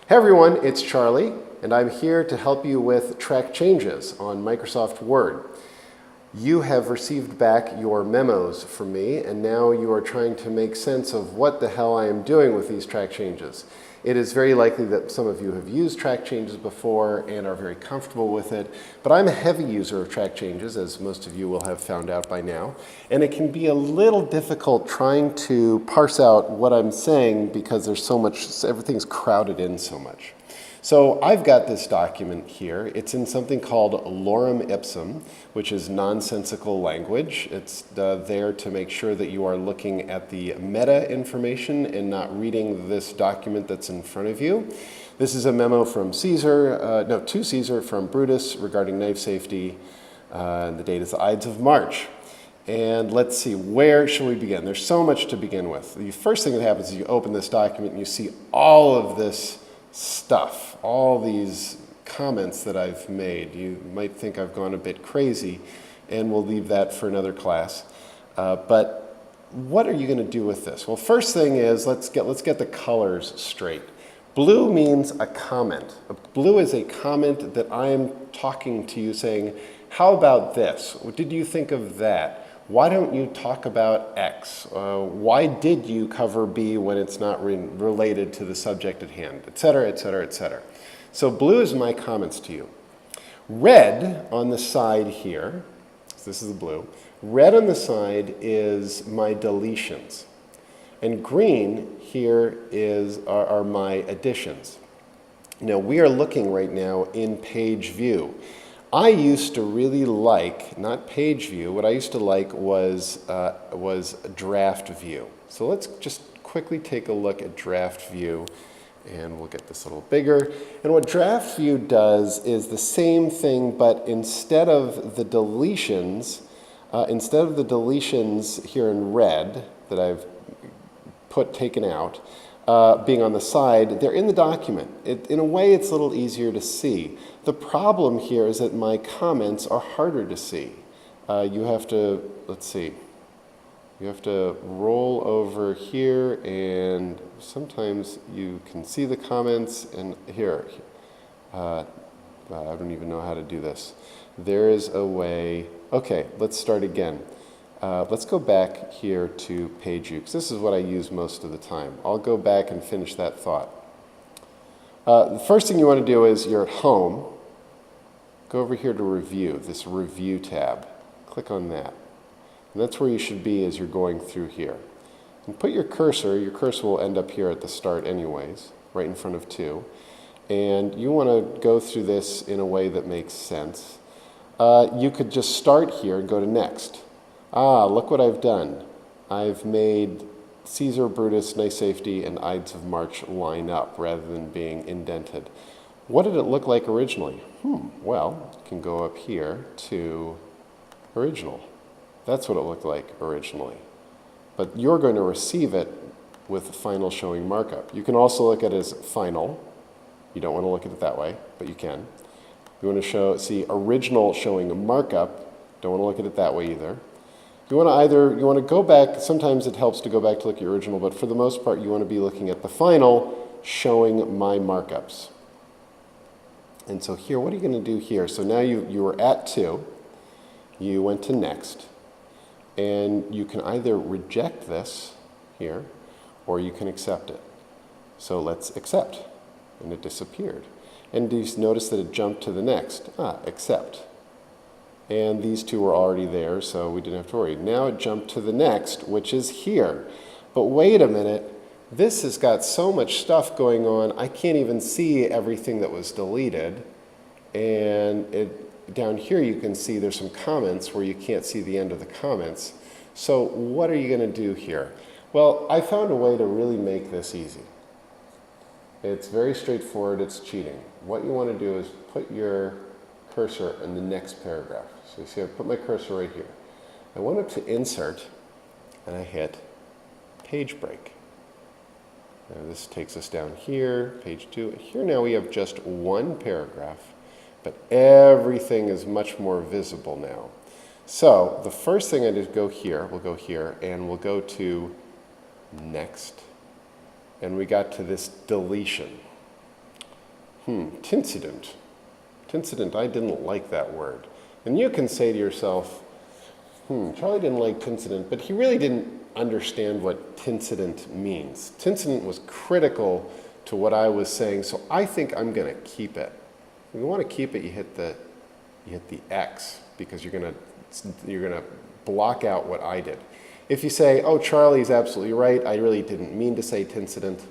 Hey everyone, it's Charlie, and I'm here to help you with track changes on Microsoft Word. You have received back your memos from me, and now you are trying to make sense of what the hell I am doing with these track changes. It is very likely that some of you have used track changes before and are very comfortable with it, but I'm a heavy user of track changes, as most of you will have found out by now, and it can be a little difficult trying to parse out what I'm saying because there's so much, everything's crowded in so much. So I've got this document here. It's in something called lorem ipsum, which is nonsensical language. It's there to make sure that you are looking at the meta information and not reading this document that's in front of you. This is a memo from to Caesar from Brutus regarding knife safety. The date is the Ides of March. And let's see, where shall we begin? There's so much to begin with. The first thing that happens is you open this document and you see all of this stuff, all these comments that I've made. You might think I've gone a bit crazy, and we'll leave that for another class. But what are you going to do with this? Well, first thing is let's get the colors straight. Blue means a comment. Blue is a comment that I am talking to you saying, how about this? What did you think of that? Why don't you talk about X? Why did you cover B when it's not related to the subject at hand, et cetera, et cetera, et cetera. So blue is my comments to you. Red on the side here, so this is the blue, red on the side is my deletions. And green here are my additions. Now we are looking right now in page view. I used to really like, not page view, what I used to like was draft view. So let's just quickly take a look at draft view, and we'll get this a little bigger. And what draft view does is the same thing, but instead of the deletions here in red that I've taken out, being on the side, they're in the document. In a way, it's a little easier to see. The problem here is that my comments are harder to see. You have to, let's see, you have to roll over here, and sometimes you can see the comments, and here, I don't even know how to do this. There is a way, okay, let's start again. Let's go back here to page view, because this is what I use most of the time. I'll go back and finish that thought. The first thing you want to do is you're at home. Go over here to review, this review tab. Click on that. And that's where you should be as you're going through here. And put your cursor will end up here at the start anyways, right in front of 2. And you want to go through this in a way that makes sense. You could just start here and go to next. Look what I've done. I've made Caesar, Brutus, knife safety, and Ides of March line up rather than being indented. What did it look like originally? Well, you can go up here to original. That's what it looked like originally. But you're going to receive it with final showing markup. You can also look at it as final. You don't want to look at it that way, but you can. You want to see original showing markup. Don't want to look at it that way either. You want to go back, sometimes it helps to go back to look at your original, but for the most part you want to be looking at the final showing my markups. And so here, what are you going to do here? So now you were at 2, you went to next, and you can either reject this here, or you can accept it. So let's accept, and it disappeared. And do you notice that it jumped to the next? Accept. And these two were already there, so we didn't have to worry. Now it jumped to the next, which is here. But wait a minute, this has got so much stuff going on, I can't even see everything that was deleted. And down here you can see there's some comments where you can't see the end of the comments. So what are you going to do here? Well, I found a way to really make this easy. It's very straightforward, it's cheating. What you want to do is put your cursor in the next paragraph. So you see I put my cursor right here. I went up to insert and I hit page break. Now this takes us down here, page 2. Here now we have just one paragraph, but everything is much more visible now. So the first thing I did, we'll go here, and we'll go to next, and we got to this deletion. Tincident. Tincident, I didn't like that word. And you can say to yourself, Charlie didn't like tincident, but he really didn't understand what tincident means. Tincident was critical to what I was saying, so I think I'm going to keep it. If you want to keep it, you hit the X, because you're going to block out what I did. If you say, oh, Charlie's absolutely right, I really didn't mean to say tincident,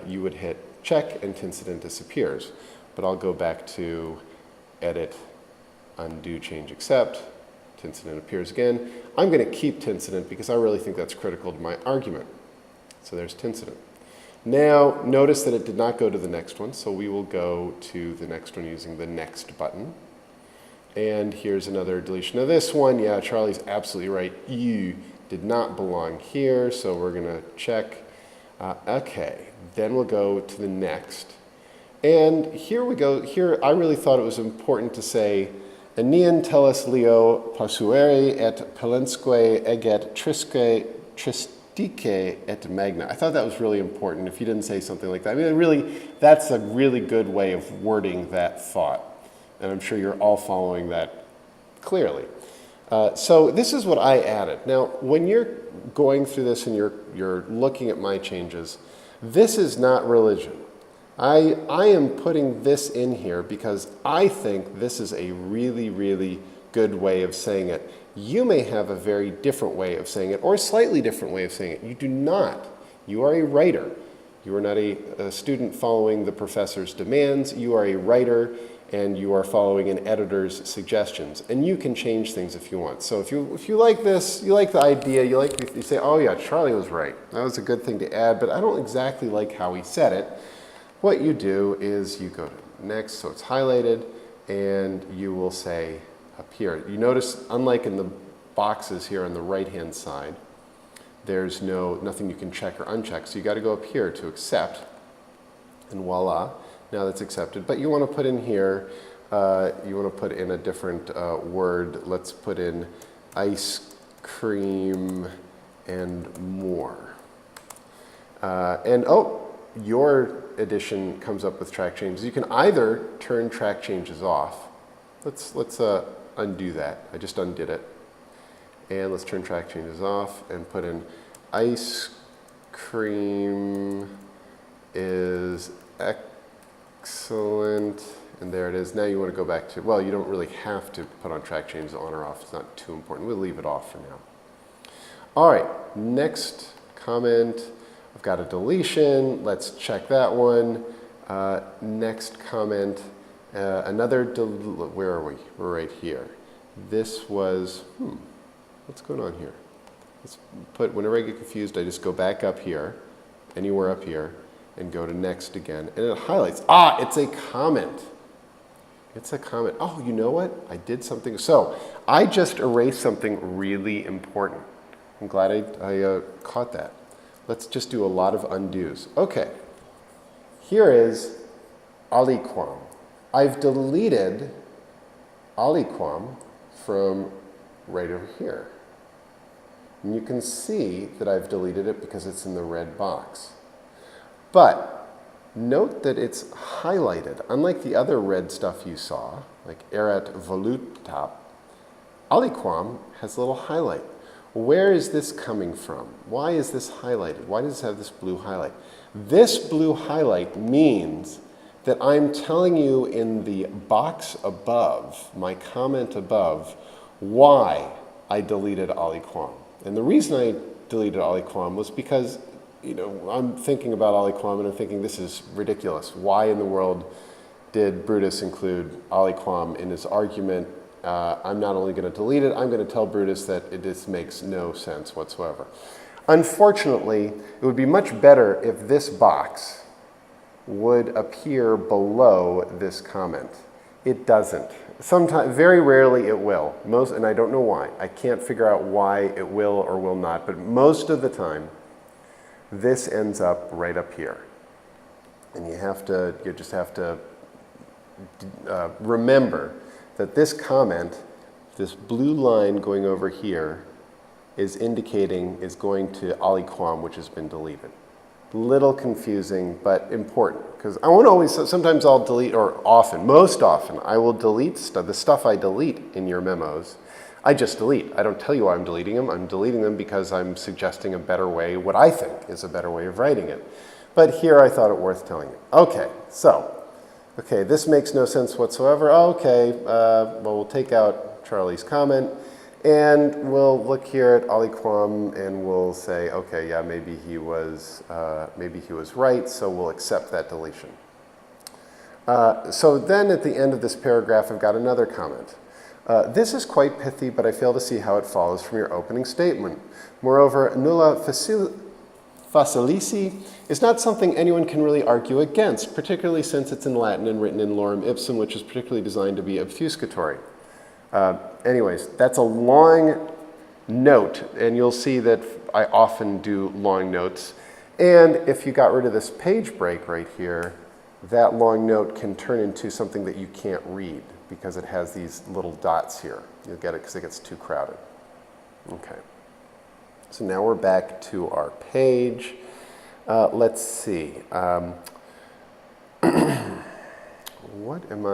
you would hit check and tincident disappears. But I'll go back to edit, undo, change, accept. Tincident appears again. I'm going to keep tincident because I really think that's critical to my argument. So there's tincident. Now, notice that it did not go to the next one, so we will go to the next one using the next button. And here's another deletion of this one. Yeah, Charlie's absolutely right. You did not belong here, so we're going to check. Okay, then we'll go to the next. And here we go. Here, I really thought it was important to say, Enian tellus leo pasuere et pelensque eget tristique et magna. I thought that was really important if you didn't say something like that. I mean, really, that's a really good way of wording that thought. And I'm sure you're all following that clearly. So this is what I added. Now, when you're going through this and you're looking at my changes, this is not religion. I am putting this in here because I think this is a really, really good way of saying it. You may have a very different way of saying it or a slightly different way of saying it. You do not. You are a writer. You are not a student following the professor's demands. You are a writer and you are following an editor's suggestions. And you can change things if you want. So if you like this, you like the idea, you say, oh yeah, Charlie was right. That was a good thing to add, but I don't exactly like how he said it. What you do is you go to next, so it's highlighted, and you will say up here. You notice, unlike in the boxes here on the right-hand side, there's nothing you can check or uncheck. So you got to go up here to accept, and voila, now that's accepted. But you want to put in here, you want to put in a different word. Let's put in ice cream and more. Your edition comes up with track changes. You can either turn track changes off. Let's undo that. I just undid it. And let's turn track changes off and put in ice cream is excellent. And there it is. Now you want to go back to, well, you don't really have to put on track changes on or off. It's not too important. We'll leave it off for now. All right, next comment. I've got a deletion. Let's check that one. Next comment. Where are we? We're right here. This was, what's going on here? Let's put, whenever I get confused, I just go back up here, anywhere up here, and go to next again. And it highlights, it's a comment. It's a comment. Oh, you know what? I did something. So I just erased something really important. I'm glad I caught that. Let's just do a lot of undos. Okay, here is aliquam. I've deleted aliquam from right over here. And you can see that I've deleted it because it's in the red box. But note that it's highlighted. Unlike the other red stuff you saw, like erat volutam, aliquam has a little highlight. Where is this coming from? Why is this highlighted? Why does it have this blue highlight? This blue highlight means that I'm telling you in the box above, my comment above, why I deleted aliquam. And the reason I deleted aliquam was because, I'm thinking about aliquam and I'm thinking this is ridiculous. Why in the world did Brutus include aliquam in his argument? I'm not only going to delete it, I'm going to tell Brutus that this makes no sense whatsoever. Unfortunately, it would be much better if this box would appear below this comment. It doesn't. Sometimes, very rarely it will. And I don't know why. I can't figure out why it will or will not, but most of the time, this ends up right up here. And you just have to remember that this comment, this blue line going over here, is going to aliquam, which has been deleted. Little confusing, but important, because I won't always, sometimes I'll delete, or often, most often, I will delete the stuff I delete in your memos. I just delete. I don't tell you why I'm deleting them. I'm deleting them because I'm suggesting a better way, what I think is a better way of writing it. But here I thought it worth telling you. Okay, so, okay, this makes no sense whatsoever. Okay, well, we'll take out Charlie's comment. And we'll look here at Aliquam and we'll say, okay, yeah, maybe he was right, so we'll accept that deletion. So then at the end of this paragraph, I've got another comment. This is quite pithy, but I fail to see how it follows from your opening statement. Moreover, nulla facilici is not something anyone can really argue against, particularly since it's in Latin and written in lorem ipsum, which is particularly designed to be obfuscatory. Anyways, that's a long note, and you'll see that I often do long notes. And if you got rid of this page break right here, that long note can turn into something that you can't read because it has these little dots here. You'll get it because it gets too crowded. Okay. So now we're back to our page. Let's see. What am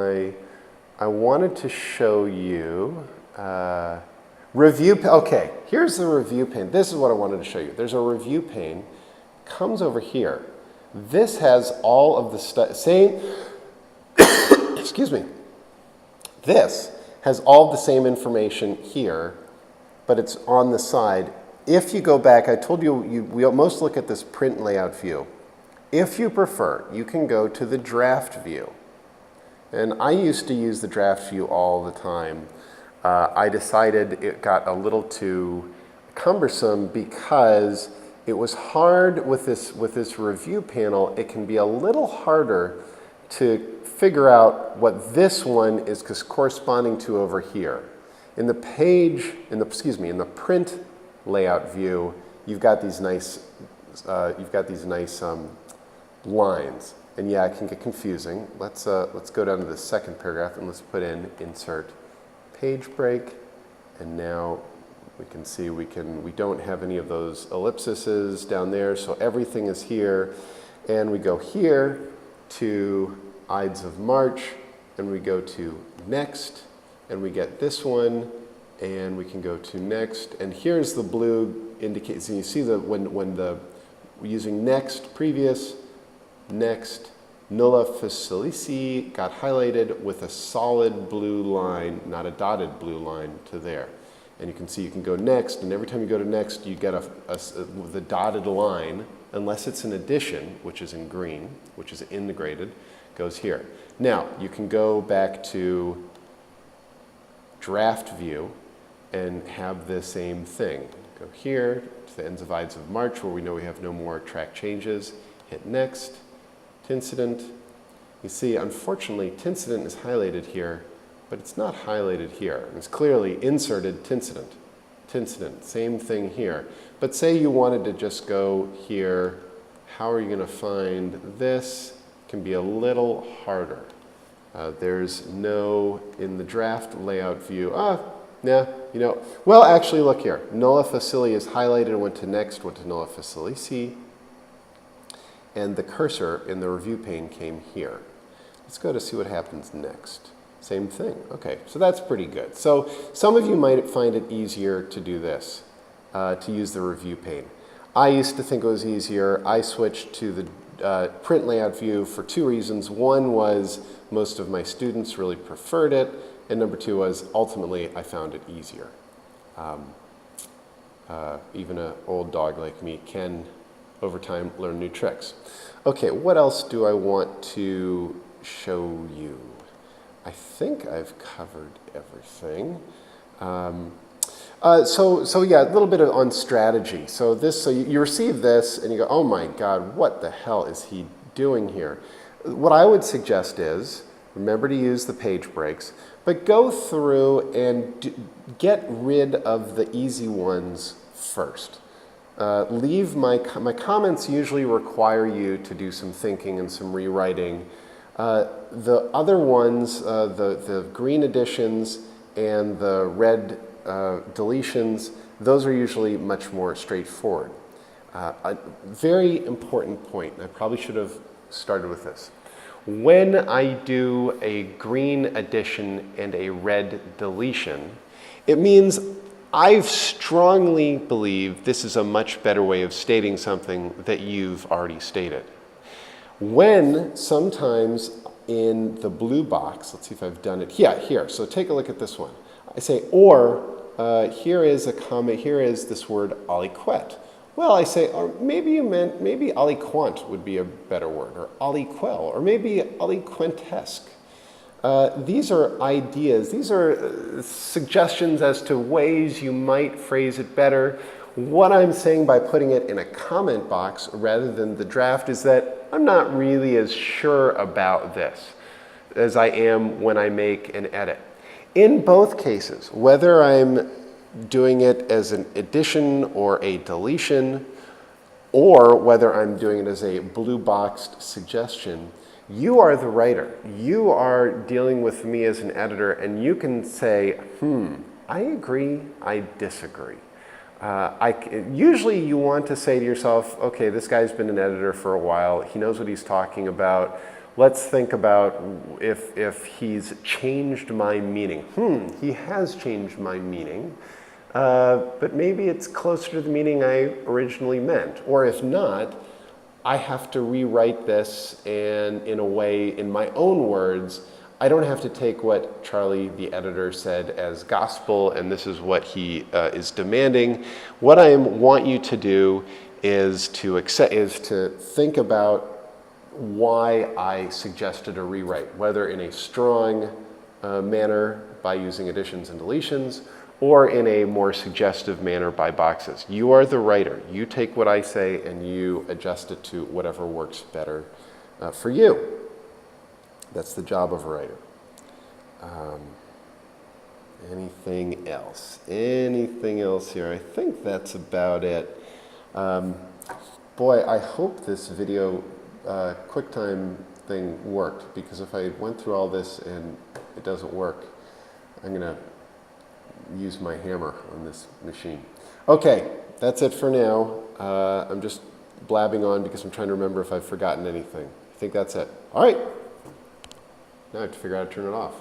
I wanted to show you review. Okay, here's the review pane. This is what I wanted to show you. There's a review pane. Comes over here. This has all of the same. Excuse me. This has all the same information here, but it's on the side. If you go back, I told you, we most look at this print layout view. If you prefer, you can go to the draft view. And I used to use the draft view all the time. I decided it got a little too cumbersome because it was hard with this review panel. It can be a little harder to figure out what this one is corresponding to over here. In the print layout view, you've got these nice lines. And yeah, it can get confusing. Let's go down to the second paragraph and let's put in insert page break. And now we can see we don't have any of those ellipses down there, so everything is here. And we go here to Ides of March, and we go to next, and we get this one, and we can go to next. And here's the blue indicates, and you see that when we're using next, previous, next, nulla facilici got highlighted with a solid blue line, not a dotted blue line, to there. And you can see you can go next, and every time you go to next, you get the dotted line, unless it's an addition, which is in green, which is integrated, goes here. Now, you can go back to draft view and have the same thing. Go here to the ends of Ides of March, where we know we have no more track changes. Hit next. Tincident. You see, unfortunately, tincident is highlighted here, but it's not highlighted here. It's clearly inserted tincident. Tincident, same thing here. But say you wanted to just go here, how are you going to find this? It can be a little harder. There's no, in the draft layout view, well, actually, look here. Nulla facili is highlighted and went to next, went to nulla facilici. And the cursor in the review pane came here. Let's go to see what happens next. Same thing. Okay, so that's pretty good. So some of you might find it easier to do this, to use the review pane. I used to think it was easier. I switched to the print layout view for two reasons. One was most of my students really preferred it, and number two was ultimately I found it easier. Even an old dog like me can over time learn new tricks. Okay, what else do I want to show you? I think I've covered everything. So yeah, a little bit on strategy. So you receive this and you go, oh my God, what the hell is he doing here? What I would suggest is, remember to use the page breaks, but go through and get rid of the easy ones first. My comments usually require you to do some thinking and some rewriting. The other ones, the green additions and the red deletions, those are usually much more straightforward. A very important point, I probably should have started with this. When I do a green addition and a red deletion, it means I strongly believe this is a much better way of stating something that you've already stated. When sometimes in the blue box, let's see if I've done it. Yeah, here. So take a look at this one. I say, or here is a comment, here is this word aliquet. Well, I say, or maybe you meant, maybe aliquant would be a better word, or aliquel, or maybe aliquentesque. These are ideas, these are suggestions as to ways you might phrase it better. What I'm saying by putting it in a comment box rather than the draft is that I'm not really as sure about this as I am when I make an edit. In both cases, whether I'm doing it as an addition or a deletion, or whether I'm doing it as a blue boxed suggestion, you are the writer. You are dealing with me as an editor, and you can say, I agree, I disagree. Usually you want to say to yourself, okay, this guy's been an editor for a while, he knows what he's talking about. Let's think about if he's changed my meaning. He has changed my meaning. But maybe it's closer to the meaning I originally meant. Or if not, I have to rewrite this and in a way, in my own words, I don't have to take what Charlie, the editor, said as gospel and this is what he is demanding. What I want you to do is to think about why I suggested a rewrite, whether in a strong manner by using additions and deletions, or in a more suggestive manner by boxes. You are the writer. You take what I say and you adjust it to whatever works better for you. That's the job of a writer. Anything else? Anything else here? I think that's about it. Boy, I hope this video QuickTime thing worked, because if I went through all this and it doesn't work, I'm going to use my hammer on this machine. Okay, that's it for now. I'm just blabbing on because I'm trying to remember if I've forgotten anything. I think that's it. All right. Now I have to figure out how to turn it off.